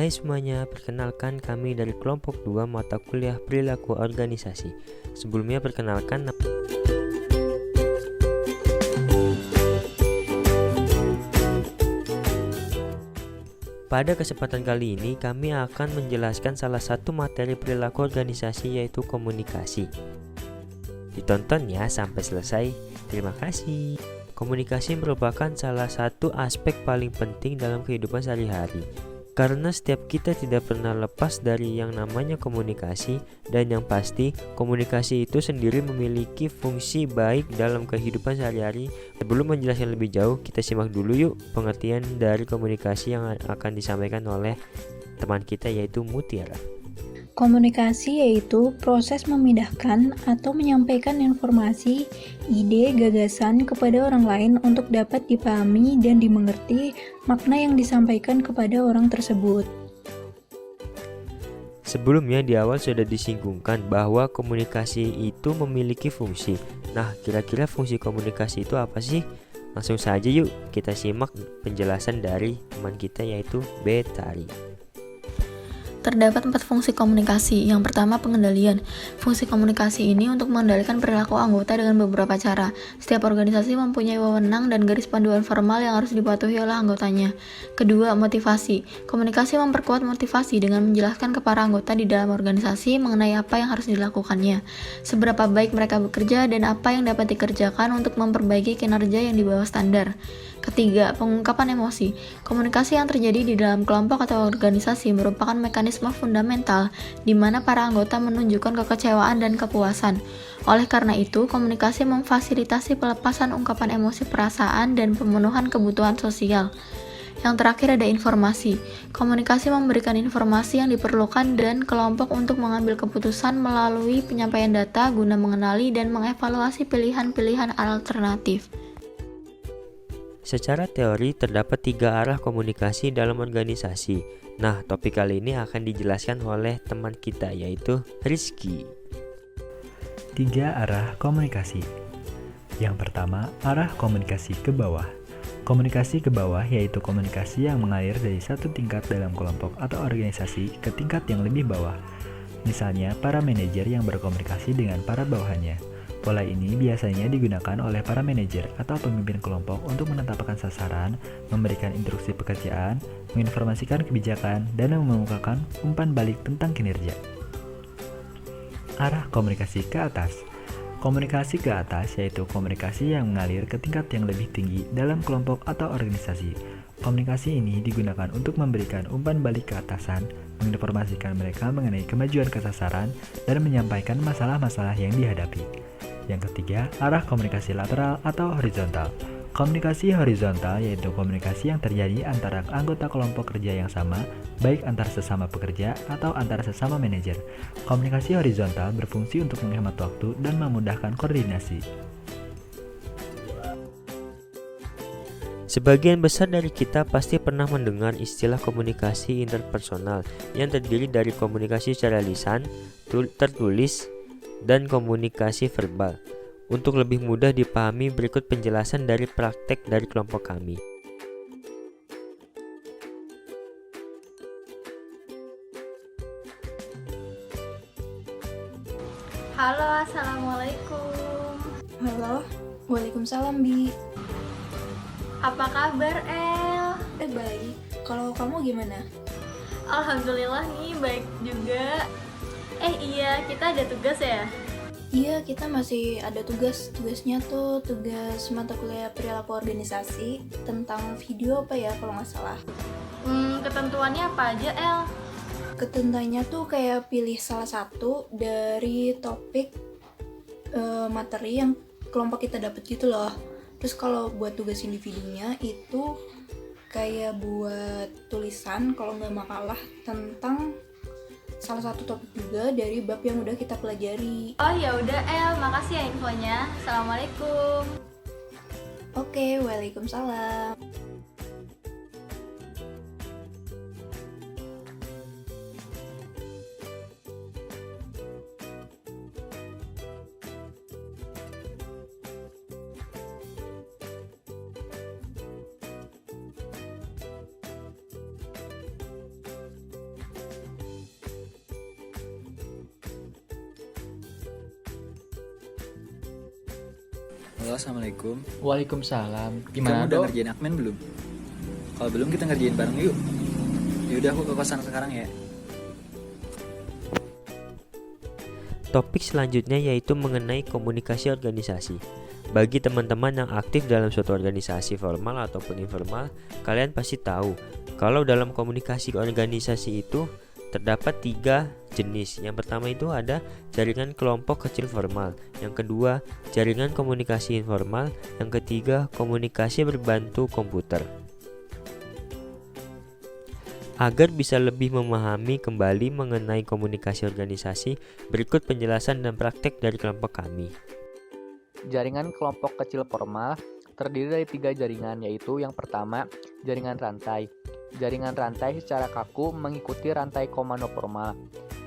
Hai semuanya, perkenalkan kami dari kelompok 2 mata kuliah perilaku organisasi. Sebelumnya perkenalkan pada kesempatan kali ini kami akan menjelaskan salah satu materi perilaku organisasi yaitu komunikasi. Ditonton ya sampai selesai. Terima kasih. Komunikasi merupakan salah satu aspek paling penting dalam kehidupan sehari-hari. Karena setiap kita tidak pernah lepas dari yang namanya komunikasi, dan yang pasti komunikasi itu sendiri memiliki fungsi baik dalam kehidupan sehari-hari. Sebelum menjelaskan lebih jauh, kita simak dulu yuk pengertian dari komunikasi yang akan disampaikan oleh teman kita yaitu Mutiara. Komunikasi yaitu proses memindahkan atau menyampaikan informasi, ide, gagasan kepada orang lain untuk dapat dipahami dan dimengerti makna yang disampaikan kepada orang tersebut. Sebelumnya di awal sudah disinggungkan bahwa komunikasi itu memiliki fungsi. Nah, kira-kira fungsi komunikasi itu apa sih? Langsung saja yuk kita simak penjelasan dari teman kita yaitu Betari. Terdapat 4 fungsi komunikasi. Yang pertama, pengendalian. Fungsi komunikasi ini untuk mengendalikan perilaku anggota dengan beberapa cara. Setiap organisasi mempunyai wewenang dan garis panduan formal yang harus dipatuhi oleh anggotanya. Kedua, motivasi. Komunikasi memperkuat motivasi dengan menjelaskan kepada anggota di dalam organisasi mengenai apa yang harus dilakukannya, seberapa baik mereka bekerja, dan apa yang dapat dikerjakan untuk memperbaiki kinerja yang di bawah standar. Ketiga, pengungkapan emosi. Komunikasi yang terjadi di dalam kelompok atau organisasi merupakan mekanisme fundamental di mana para anggota menunjukkan kekecewaan dan kepuasan. Oleh karena itu, komunikasi memfasilitasi pelepasan ungkapan emosi perasaan dan pemenuhan kebutuhan sosial. Yang terakhir ada informasi. Komunikasi memberikan informasi yang diperlukan dan kelompok untuk mengambil keputusan melalui penyampaian data guna mengenali dan mengevaluasi pilihan-pilihan alternatif. Secara teori terdapat 3 arah komunikasi dalam organisasi. Nah, topik kali ini akan dijelaskan oleh teman kita yaitu Rizky. 3 arah komunikasi. Yang pertama, arah komunikasi ke bawah. Komunikasi ke bawah yaitu komunikasi yang mengalir dari satu tingkat dalam kelompok atau organisasi ke tingkat yang lebih bawah. Misalnya, para manajer yang berkomunikasi dengan para bawahannya. Pola ini biasanya digunakan oleh para manajer atau pemimpin kelompok untuk menetapkan sasaran, memberikan instruksi pekerjaan, menginformasikan kebijakan, dan mengemukakan umpan balik tentang kinerja. Arah komunikasi ke atas. Komunikasi ke atas yaitu komunikasi yang mengalir ke tingkat yang lebih tinggi dalam kelompok atau organisasi. Komunikasi ini digunakan untuk memberikan umpan balik ke atasan, menginformasikan mereka mengenai kemajuan kesasaran, dan menyampaikan masalah-masalah yang dihadapi. Yang ketiga, arah komunikasi lateral atau horizontal. Komunikasi horizontal yaitu komunikasi yang terjadi antara anggota kelompok kerja yang sama, baik antar sesama pekerja atau antar sesama manajer. Komunikasi horizontal berfungsi untuk menghemat waktu dan memudahkan koordinasi. Sebagian besar dari kita pasti pernah mendengar istilah komunikasi interpersonal yang terdiri dari komunikasi secara lisan, tertulis, dan komunikasi verbal. Untuk lebih mudah dipahami, berikut penjelasan dari praktek dari kelompok kami. Halo, assalamualaikum. Halo, waalaikumsalam Bi. Apa kabar, El? Baik, kalau kamu gimana? Alhamdulillah nih, baik juga. Iya, kita ada tugas ya? Iya, kita masih ada tugasnya tuh tugas mata kuliah perilaku organisasi tentang video apa ya kalau nggak salah. Ketentuannya apa aja, El? Ketentuannya tuh kayak pilih salah satu dari topik materi yang kelompok kita dapat gitu loh. Terus kalau buat tugas individunya itu kayak buat tulisan kalau nggak makalah tentang salah satu topik juga dari bab yang udah kita pelajari. Oh ya udah, El, makasih ya infonya. Assalamualaikum. Oke, waalaikumsalam. Halo, Assalamualaikum. Waalaikumsalam. Kamu Gimana udah dok? ngerjain admin belum? Kalau belum kita ngerjain bareng yuk. Yaudah aku ke kosan sekarang ya. Topik selanjutnya yaitu mengenai komunikasi organisasi. Bagi teman-teman yang aktif dalam suatu organisasi formal ataupun informal, kalian pasti tahu kalau dalam komunikasi organisasi itu terdapat 3 jenis. Yang pertama itu ada jaringan kelompok kecil formal, yang kedua jaringan komunikasi informal, yang ketiga komunikasi berbantu komputer. Agar bisa lebih memahami kembali mengenai komunikasi organisasi, berikut penjelasan dan praktek dari kelompok kami. Jaringan kelompok kecil formal terdiri dari 3 jaringan, yaitu yang pertama, jaringan rantai. Jaringan rantai secara kaku mengikuti rantai komando formal.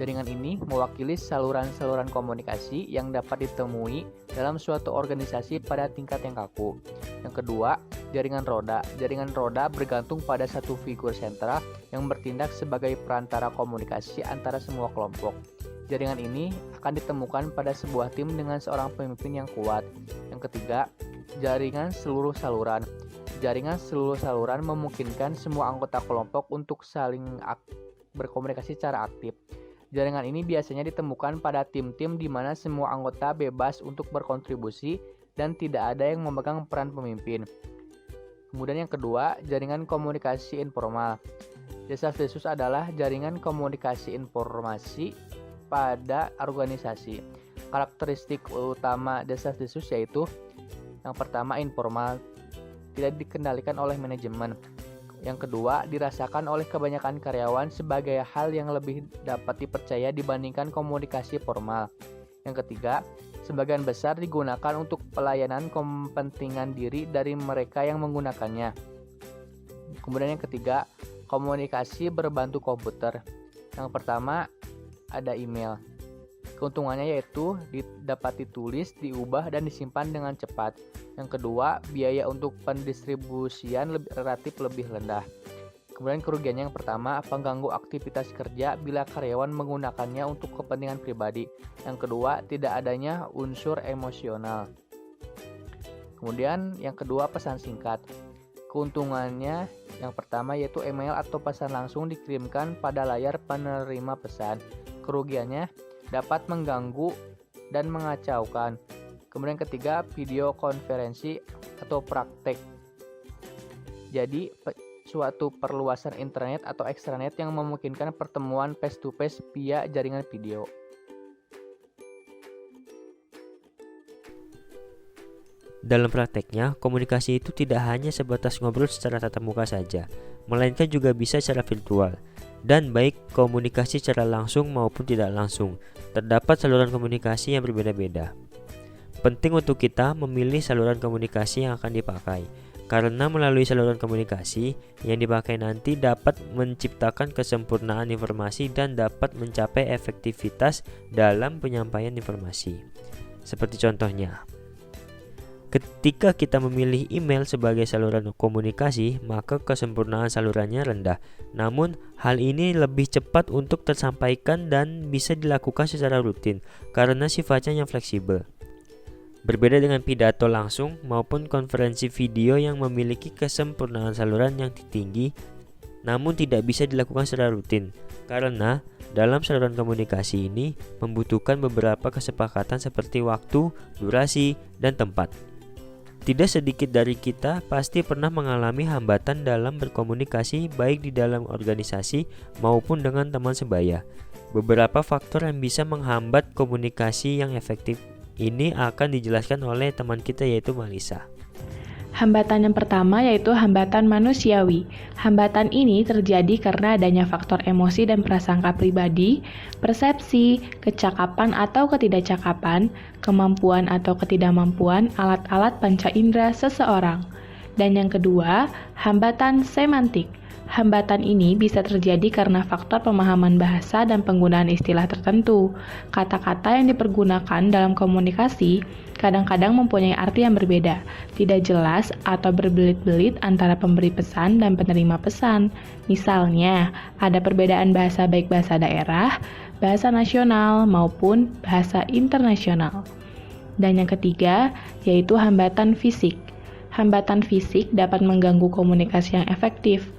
Jaringan ini mewakili saluran-saluran komunikasi yang dapat ditemui dalam suatu organisasi pada tingkat yang kaku. Yang kedua, jaringan roda. Jaringan roda bergantung pada satu figur sentral yang bertindak sebagai perantara komunikasi antara semua kelompok. Jaringan ini akan ditemukan pada sebuah tim dengan seorang pemimpin yang kuat. Yang ketiga, jaringan seluruh saluran. Jaringan seluruh saluran memungkinkan semua anggota kelompok untuk saling berkomunikasi secara aktif. Jaringan ini biasanya ditemukan pada tim-tim di mana semua anggota bebas untuk berkontribusi dan tidak ada yang memegang peran pemimpin. Kemudian yang kedua, jaringan komunikasi informal. Desas-desus adalah jaringan komunikasi informasi pada organisasi. Karakteristik utama desas-desus yaitu yang pertama informal, tidak dikendalikan oleh manajemen. Yang kedua, dirasakan oleh kebanyakan karyawan sebagai hal yang lebih dapat dipercaya dibandingkan komunikasi formal. Yang ketiga, sebagian besar digunakan untuk pelayanan kepentingan diri dari mereka yang menggunakannya. Kemudian yang ketiga, komunikasi berbantu komputer. Yang pertama, ada email. Keuntungannya yaitu dapat ditulis, diubah, dan disimpan dengan cepat. Yang kedua, biaya untuk pendistribusian relatif lebih rendah. Kemudian kerugiannya yang pertama, pengganggu aktivitas kerja bila karyawan menggunakannya untuk kepentingan pribadi. Yang kedua, tidak adanya unsur emosional. Kemudian yang kedua, pesan singkat. Keuntungannya yang pertama yaitu email atau pesan langsung dikirimkan pada layar penerima pesan. Kerugiannya dapat mengganggu dan mengacaukan. Kemudian ketiga, video konferensi atau praktek. Jadi suatu perluasan internet atau ekstranet yang memungkinkan pertemuan face to face via jaringan video. Dalam prakteknya, komunikasi itu tidak hanya sebatas ngobrol secara tatap muka saja, melainkan juga bisa secara virtual. Dan baik komunikasi secara langsung maupun tidak langsung, terdapat saluran komunikasi yang berbeda-beda. Penting untuk kita memilih saluran komunikasi yang akan dipakai, karena melalui saluran komunikasi yang dipakai nanti dapat menciptakan kesempurnaan informasi dan dapat mencapai efektivitas dalam penyampaian informasi. Seperti contohnya, ketika kita memilih email sebagai saluran komunikasi, maka kesempurnaan salurannya rendah. Namun, hal ini lebih cepat untuk tersampaikan dan bisa dilakukan secara rutin karena sifatnya yang fleksibel. Berbeda dengan pidato langsung maupun konferensi video yang memiliki kesempurnaan saluran yang tinggi, namun tidak bisa dilakukan secara rutin karena dalam saluran komunikasi ini membutuhkan beberapa kesepakatan seperti waktu, durasi, dan tempat. Tidak sedikit dari kita pasti pernah mengalami hambatan dalam berkomunikasi baik di dalam organisasi maupun dengan teman sebaya. Beberapa faktor yang bisa menghambat komunikasi yang efektif ini akan dijelaskan oleh teman kita yaitu Malisa. Hambatan yang pertama yaitu hambatan manusiawi. Hambatan ini terjadi karena adanya faktor emosi dan prasangka pribadi, persepsi, kecakapan atau ketidakcakapan, kemampuan atau ketidakmampuan alat-alat panca indera seseorang. Dan yang kedua, hambatan semantik. Hambatan ini bisa terjadi karena faktor pemahaman bahasa dan penggunaan istilah tertentu. Kata-kata yang dipergunakan dalam komunikasi kadang-kadang mempunyai arti yang berbeda, tidak jelas atau berbelit-belit antara pemberi pesan dan penerima pesan. Misalnya, ada perbedaan bahasa baik bahasa daerah, bahasa nasional, maupun bahasa internasional. Dan yang ketiga, yaitu hambatan fisik. Hambatan fisik dapat mengganggu komunikasi yang efektif.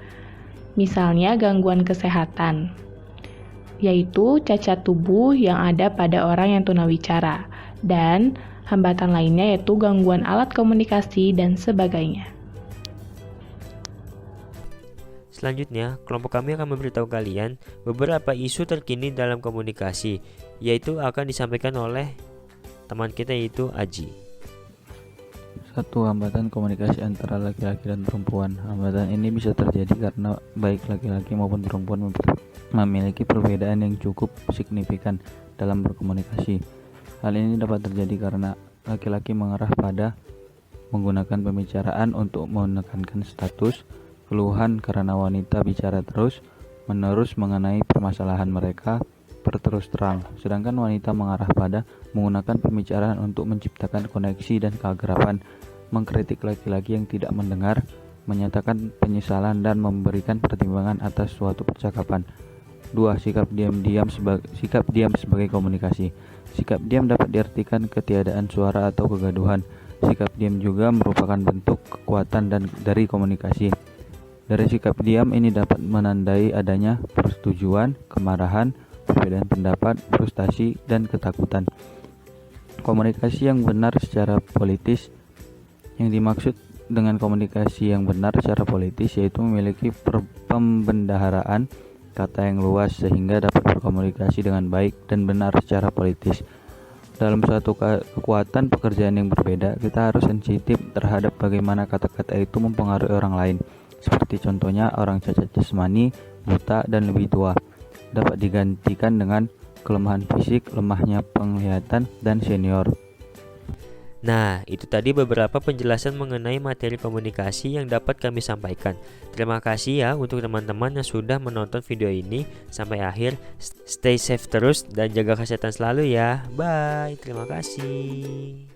Misalnya gangguan kesehatan, yaitu cacat tubuh yang ada pada orang yang tunawicara. Dan hambatan lainnya yaitu gangguan alat komunikasi dan sebagainya. Selanjutnya, kelompok kami akan memberitahu kalian beberapa isu terkini dalam komunikasi, yaitu akan disampaikan oleh teman kita yaitu Aji. 1. Hambatan komunikasi antara laki-laki dan perempuan. Hambatan ini bisa terjadi karena baik laki-laki maupun perempuan memiliki perbedaan yang cukup signifikan dalam berkomunikasi. Hal ini dapat terjadi karena laki-laki mengarah pada menggunakan pembicaraan untuk menekankan status, keluhan karena wanita bicara terus-menerus mengenai permasalahan mereka berterus terang, sedangkan wanita mengarah pada menggunakan pembicaraan untuk menciptakan koneksi dan keakraban, mengkritik laki-laki yang tidak mendengar, menyatakan penyesalan dan memberikan pertimbangan atas suatu percakapan. 2. Sikap diam sebagai komunikasi. Sikap diam dapat diartikan ketiadaan suara atau kegaduhan. Sikap diam juga merupakan bentuk kekuatan dari komunikasi. Dari sikap diam ini dapat menandai adanya persetujuan, kemarahan, perbedaan pendapat, frustasi, dan ketakutan. Komunikasi yang benar secara politis. Yang dimaksud dengan komunikasi yang benar secara politis yaitu memiliki pembendaharaan kata yang luas sehingga dapat berkomunikasi dengan baik dan benar secara politis. Dalam suatu kekuatan pekerjaan yang berbeda, kita harus sensitif terhadap bagaimana kata-kata itu mempengaruhi orang lain. Seperti contohnya orang cacat jasmani, buta, dan lebih tua. Dapat digantikan dengan kelemahan fisik, lemahnya penglihatan, dan senior. Nah, itu tadi beberapa penjelasan mengenai materi komunikasi yang dapat kami sampaikan. Terima kasih ya untuk teman-teman yang sudah menonton video ini sampai akhir. Stay safe terus dan jaga kesehatan selalu ya. Bye, terima kasih.